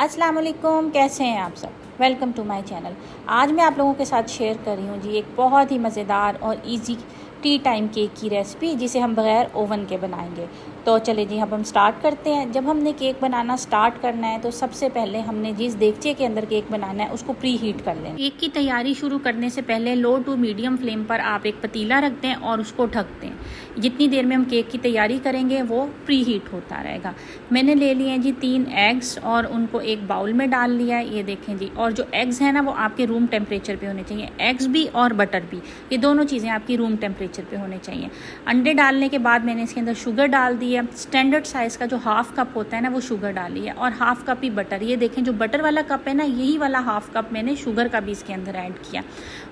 अस्सलाम वालेकुम, कैसे हैं आप सब। Welcome to my channel. आज मैं आप लोगों के साथ शेयर कर रही हूँ जी एक बहुत ही मज़ेदार और इजी टी टाइम केक की रेसिपी, जिसे हम बग़ैर ओवन के बनाएंगे। तो चले जी, अब हम स्टार्ट करते हैं। जब हमने केक बनाना स्टार्ट करना है तो सबसे पहले हमने जिस देगचे के अंदर केक बनाना है उसको प्री हीट कर लें। केक की तैयारी शुरू करने से पहले लो टू मीडियम फ्लेम पर आप एक पतीला रख दें और उसको ढक दें। जितनी देर में हम केक की तैयारी करेंगे वो प्री हीट होता रहेगा। मैंने ले लिए हैं जी 3 एग्स और उनको एक बाउल में डाल लिया है, ये देखें जी। और जो एग्स हैं ना वो आपके रूम टेम्परेचर पे होने चाहिए। एग्स भी और बटर भी, ये दोनों चीज़ें आपकी रूम टेम्परेचर पे होने चाहिए। अंडे डालने के बाद मैंने इसके अंदर शुगर डाल दी है। स्टैंडर्ड साइज़ का जो हाफ़ कप होता है ना वो शुगर डाली है, और हाफ़ कप ही बटर। ये देखें जो बटर वाला कप है ना, यही वाला हाफ़ कप मैंने शुगर का भी इसके अंदर ऐड किया।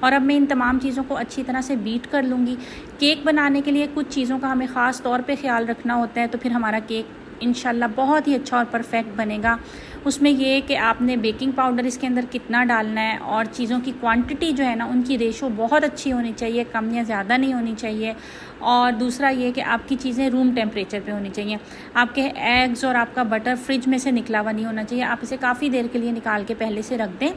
और अब मैं इन तमाम चीज़ों को अच्छी तरह से बीट कर लूँगी। केक बनाने के लिए कुछ चीज़ों का हमें ख़ास तौर पे ख्याल रखना होता है, तो फिर हमारा केक इंशाल्लाह बहुत ही अच्छा और परफेक्ट बनेगा। उसमें ये है कि आपने बेकिंग पाउडर इसके अंदर कितना डालना है, और चीज़ों की क्वांटिटी जो है ना उनकी रेशो बहुत अच्छी होनी चाहिए, कम या ज़्यादा नहीं होनी चाहिए। और दूसरा ये कि आपकी चीज़ें रूम टेम्परेचर पे होनी चाहिए। आपके एग्स और आपका बटर फ्रिज में से निकला हुआ नहीं होना चाहिए। आप इसे काफ़ी देर के लिए निकाल के पहले से रख दें,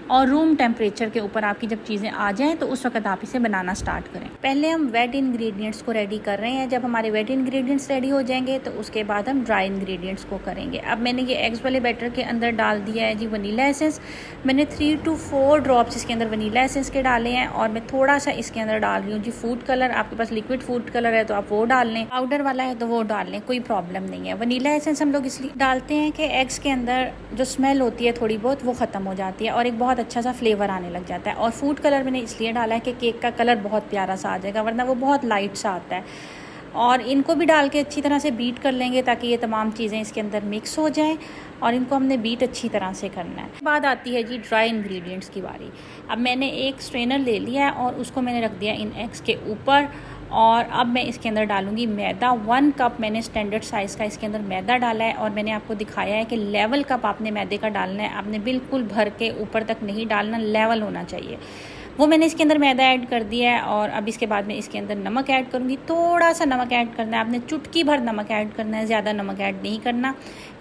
और रूम टेम्परेचर के ऊपर आपकी जब चीज़ें आ जाएँ तो उस वक्त आप इसे बनाना स्टार्ट करें। पहले हम वेट इंग्रेडिएंट्स को रेडी कर रहे हैं। जब हमारे वेट इंग्रेडिएंट्स रेडी हो जाएंगे तो उसके बाद हम ड्राई इंग्रेडिएंट्स को करेंगे। अब मैंने ये एग्स वाले बैटर के अंदर डाल दिया है जी वनीला एसेंस। मैंने 3 to 4 ड्रॉप्स इसके अंदर वनीला एसेंस के डाले हैं, और मैं थोड़ा सा इसके अंदर डाल रही हूँ जी फूड कलर। आपके पास लिक्विड फूड कलर है तो आप वो डाल लें, पाउडर वाला है तो वो डाल लें, कोई प्रॉब्लम नहीं है। वनीला एसेंस हम लोग इसलिए डालते हैं कि एग्स के अंदर जो स्मेल होती है थोड़ी बहुत वो ख़त्म हो जाती है, और एक बहुत अच्छा सा फ्लेवर आने लग जाता है। और फूड कलर मैंने इसलिए डाला है कि केक का कलर बहुत प्यारा सा आ जाएगा, वरना वो बहुत लाइट सा आता है। और इनको भी डाल के अच्छी तरह से बीट कर लेंगे ताकि ये तमाम चीज़ें इसके अंदर मिक्स हो जाएं, और इनको हमने बीट अच्छी तरह से करना है। बाद आती है जी ड्राई इंग्रेडिएंट्स की बारी। अब मैंने एक स्ट्रेनर ले लिया है और उसको मैंने रख दिया इन एग्स के ऊपर, और अब मैं इसके अंदर डालूंगी मैदा। 1 कप मैंने स्टैंडर्ड साइज़ का इसके अंदर मैदा डाला है, और मैंने आपको दिखाया है कि लेवल कप आपने मैदे का डालना है। आपने बिल्कुल भर के ऊपर तक नहीं डालना, लेवल होना चाहिए। वो मैंने इसके अंदर मैदा ऐड कर दिया है, और अब इसके बाद मैं इसके अंदर नमक ऐड करूँगी। थोड़ा सा नमक ऐड करना है आपने, चुटकी भर नमक ऐड करना है, ज़्यादा नमक ऐड नहीं करना।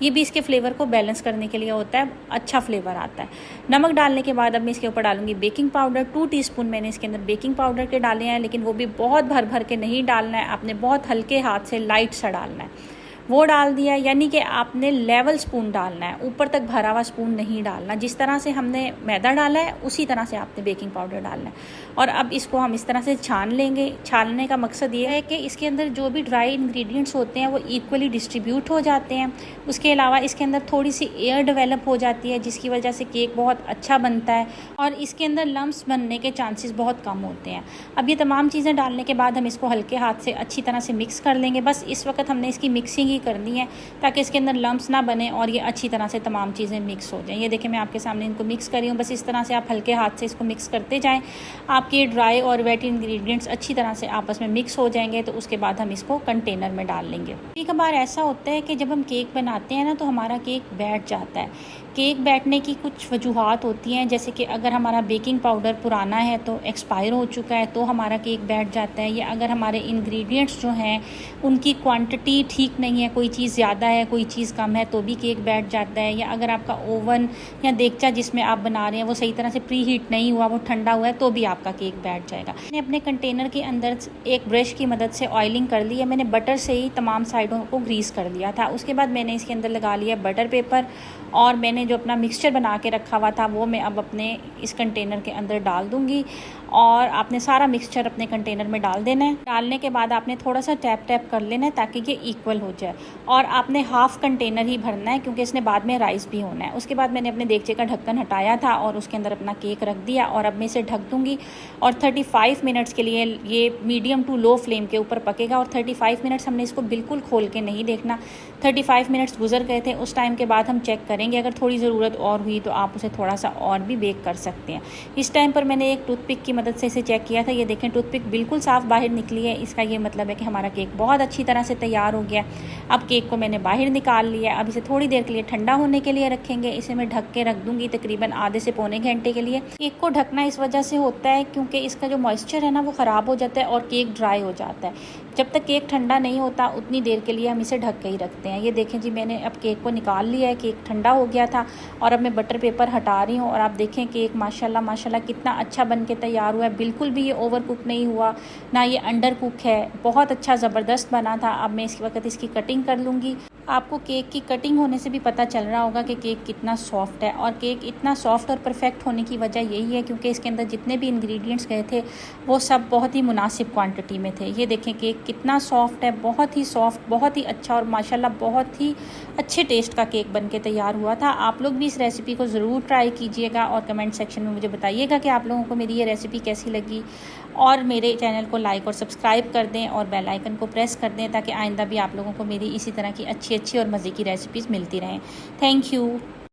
ये भी इसके फ्लेवर को बैलेंस करने के लिए होता है, अच्छा फ्लेवर आता है। नमक डालने के बाद अब मैं इसके ऊपर डालूंगी बेकिंग पाउडर। 2 टीस्पून मैंने इसके अंदर बेकिंग पाउडर के डाले हैं, लेकिन वो भी बहुत भर भर के नहीं डालना है, आपने बहुत हल्के हाथ से लाइट सा डालना है। वो डाल दिया, यानी कि आपने लेवल स्पून डालना है, ऊपर तक भरा हुआ स्पून नहीं डालना। जिस तरह से हमने मैदा डाला है उसी तरह से आपने बेकिंग पाउडर डालना है। और अब इसको हम इस तरह से छान लेंगे। छानने का मकसद ये है कि इसके अंदर जो भी ड्राई इंग्रेडिएंट्स होते हैं वो इक्वली डिस्ट्रीब्यूट हो जाते हैं। उसके अलावा इसके अंदर थोड़ी सी एयर डेवलप हो जाती है, जिसकी वजह से केक बहुत अच्छा बनता है, और इसके अंदर लम्स बनने के चांसेस बहुत कम होते हैं। अब ये तमाम चीज़ें डालने के बाद हम इसको हल्के हाथ से अच्छी तरह से मिक्स कर लेंगे। बस इस वक्त हमने इसकी मिक्सिंग करनी है ताकि इसके अंदर लम्स ना बने और ये अच्छी तरह से तमाम चीज़ें मिक्स हो जाएं। ये देखें मैं आपके सामने इनको मिक्स कर रही हूँ। बस इस तरह से आप हल्के हाथ से इसको मिक्स करते जाएं। आपके ड्राई और वेट इंग्रेडिएंट्स अच्छी तरह से आपस में मिक्स हो जाएंगे, तो उसके बाद हम इसको कंटेनर में डाल लेंगे। कई बार ऐसा होता है कि जब हम केक बनाते हैं ना तो हमारा केक बैठ जाता है। केक बैठने की कुछ वजूहात होती हैं, जैसे कि अगर हमारा बेकिंग पाउडर पुराना है तो एक्सपायर हो चुका है तो हमारा केक बैठ जाता है, या अगर हमारे इंग्रेडिएंट्स जो हैं उनकी क्वांटिटी ठीक नहीं है, कोई चीज़ ज़्यादा है कोई चीज़ कम है तो भी केक बैठ जाता है, या अगर आपका ओवन या देगचा जिसमें आप बना रहे हैं वो सही तरह से प्री हीट नहीं हुआ, वो ठंडा हुआ है, तो भी आपका केक बैठ जाएगा। मैंने अपने कंटेनर के अंदर एक ब्रश की मदद से ऑयलिंग कर ली है। मैंने बटर से ही तमाम साइडों को ग्रीस कर लिया था। उसके बाद मैंने इसके अंदर लगा लिया बटर पेपर, और मैंने जो अपना मिक्सचर बना के रखा हुआ था वो मैं अब अपने इस कंटेनर के अंदर डाल दूंगी। और आपने सारा मिक्सचर अपने कंटेनर में डाल देना है। डालने के बाद आपने थोड़ा सा टैप टैप कर लेना है ताकि ये इक्वल हो जाए, और आपने हाफ़ कंटेनर ही भरना है क्योंकि इसने बाद में राइस भी होना है। उसके बाद मैंने अपने देगचे का ढक्कन हटाया था और उसके अंदर अपना केक रख दिया, और अब मैं इसे ढक दूँगी। और 35 मिनट्स के लिए ये मीडियम टू लो फ्लेम के ऊपर पकेगा। और 35 मिनट्स हमने इसको बिल्कुल खोल के नहीं देखना। 35 मिनट्स गुजर गए थे, उस टाइम के बाद हम चेक करेंगे। अगर थोड़ी ज़रूरत और हुई तो आप उसे थोड़ा सा और भी बेक कर सकते हैं। इस टाइम पर मैंने एक टूथपिक की मदद से इसे चेक किया था। ये देखें टूथपिक बिल्कुल साफ़ बाहर निकली है, इसका ये मतलब है कि हमारा केक बहुत अच्छी तरह से तैयार हो गया। अब केक को मैंने बाहर निकाल लिया। अब इसे थोड़ी देर के लिए ठंडा होने के लिए रखेंगे। इसे मैं ढक के रख दूँगी तकरीबन आधे से पौने घंटे के लिए। केक को ढकना इस वजह से होता है क्योंकि इसका जो मॉइस्चर है ना वो ख़राब हो जाता है और केक ड्राई हो जाता है। जब तक केक ठंडा नहीं होता उतनी देर के लिए हम इसे ढक के ही रखते हैं। ये देखें जी, मैंने अब केक को निकाल लिया है। केक ठंडा हो गया था और अब मैं बटर पेपर हटा रही हूँ और आप देखें केक माशाल्लाह माशाल्लाह कितना अच्छा बन के तैयार हुआ है। बिल्कुल भी ये ओवर कुक नहीं हुआ, ना ये अंडर कुक है, बहुत अच्छा ज़बरदस्त बना था। अब मैं इस वक्त इसकी कटिंग कर लूँगी। आपको केक की कटिंग होने से भी पता चल रहा होगा कि केक कितना सॉफ्ट है, और केक इतना सॉफ्ट और परफेक्ट होने की वजह यही है क्योंकि इसके अंदर जितने भी इंग्रेडिएंट्स गए थे वो सब बहुत ही मुनासिब क्वांटिटी में थे। ये देखें केक कितना सॉफ्ट है, बहुत ही सॉफ्ट, बहुत ही अच्छा और माशाल्लाह बहुत ही अच्छे टेस्ट का केक बन के तैयार हुआ था। आप लोग भी इस रेसिपी को ज़रूर ट्राई कीजिएगा और कमेंट सेक्शन में मुझे बताइएगा कि आप लोगों को मेरी ये रेसिपी कैसी लगी, और मेरे चैनल को लाइक और सब्सक्राइब कर दें और बेल आइकन को प्रेस कर दें ताकि आइंदा भी आप लोगों को मेरी इसी तरह की अच्छी और मज़े की रेसिपीज़ मिलती रहें। Thank you.